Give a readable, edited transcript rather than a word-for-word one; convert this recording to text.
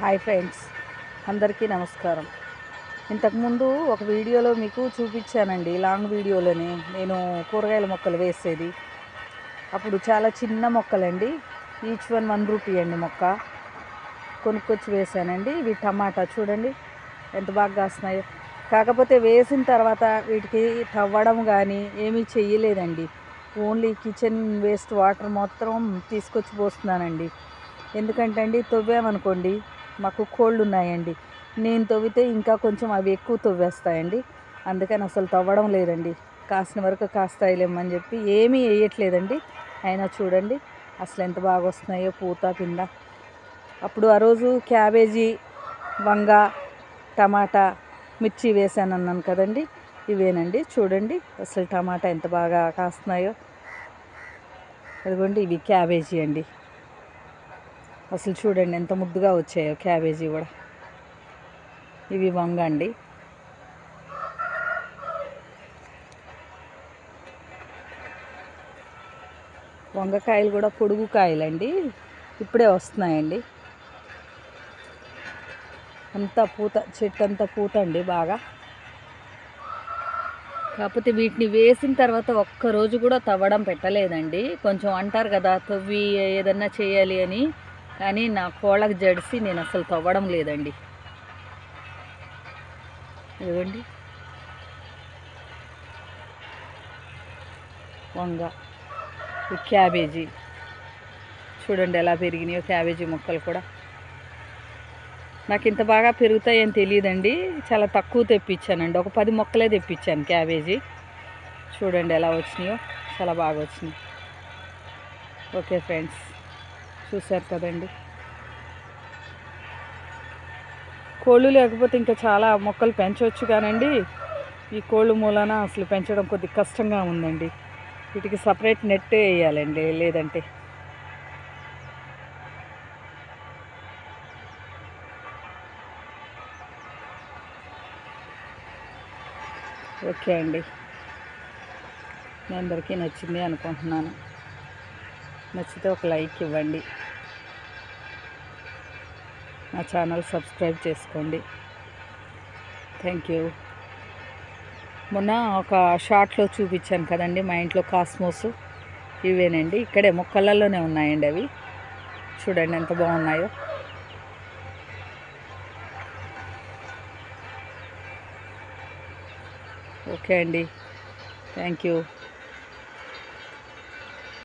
Hi friends, అందరికీ నమస్కారం. ఇంతకుముందు ఒక వీడియోలో మీకు చూపించానండి, లాంగ్ వీడియోలోనే నేను కూరగాయల మొక్కలు వేసేది. అప్పుడు చాలా చిన్న మొక్కలండి, ఈచ్ వన్ ₹1 అండి మొక్క కొనుక్కొచ్చి వేసానండి. ఇవి టమాటా చూడండి ఎంత బాగా కాస్తున్నాయో. కాకపోతే వేసిన తర్వాత వీటికి తవ్వడం కానీ ఏమీ చెయ్యలేదండి. ఓన్లీ కిచెన్ వేస్ట్ వాటర్ మొత్తం తీసుకొచ్చి పోస్తున్నానండి. ఎందుకంటే అండి, తవ్వామనుకోండి, మాకు కోళ్ళు ఉన్నాయండి, నేను తవ్వితే ఇంకా కొంచెం అవి ఎక్కువ తవ్వేస్తాయండి. అందుకని అసలు తవ్వడం లేదండి. కాసిన వరకు కాస్తాయిలేమని చెప్పి ఏమీ వేయట్లేదండి. అయినా చూడండి అసలు ఎంత బాగా వస్తున్నాయో పూత పింద. అప్పుడు ఆ రోజు క్యాబేజీ, వంగ, టమాటా, మిర్చి వేసాను అన్నాను కదండి, ఇవేనండి. చూడండి అసలు టమాటా ఎంత బాగా కాస్తున్నాయో. అదిగోండి, ఇవి క్యాబేజీ అండి. అసలు చూడండి ఎంత ముద్దుగా వచ్చాయో క్యాబేజీ కూడా. ఇవి వంగ అండి. వంగకాయలు కూడా పొడుగు కాయలండి, ఇప్పుడే వస్తున్నాయండి. అంతా పూత, చెట్టు అంతా పూత అండి బాగా. కాకపోతే వీటిని వేసిన తర్వాత ఒక్కరోజు కూడా తవ్వడం పెట్టలేదండి. కొంచెం అంటారు కదా తవ్వి ఏదన్నా చేయాలి అని, కానీ నా కోళ్ళకి జడిసి నేను అసలు తవ్వడం లేదండి. ఇదిగోండి వంగ, ఈ క్యాబేజీ చూడండి ఎలా పెరిగినాయో క్యాబేజీ మొక్కలు కూడా. నాకు ఇంత బాగా పెరుగుతాయని తెలియదండి, చాలా తక్కువ తెప్పించానండి. ఒక 10 మొక్కలే తెప్పించాను క్యాబేజీ. చూడండి ఎలా వచ్చినాయో, చాలా బాగా వచ్చినాయి. ఓకే ఫ్రెండ్స్, చూశారు కదండి. కోళ్ళు లేకపోతే ఇంకా చాలా మొక్కలు పెంచవచ్చు కానండి, ఈ కోళ్ళు మూలన అసలు పెంచడం కొద్దిగా కష్టంగా ఉందండి. వీటికి సపరేట్ నెట్ వేయాలండి, లేదంటే. ఓకే అండి, మీ అందరికీ నచ్చింది అనుకుంటున్నాను. నచ్చితే ఒక లైక్ ఇవ్వండి, నా ఛానల్ సబ్స్క్రైబ్ చేసుకోండి. Thank you. మొన్న ఒక షార్ట్లో చూపించాను కదండి, మా ఇంట్లో కాస్మోస్ ఇవేనండి. ఇక్కడే మొక్కలలోనే ఉన్నాయండి అవి. చూడండి ఎంత బాగున్నాయో. ఓకే అండి, థ్యాంక్ యూ.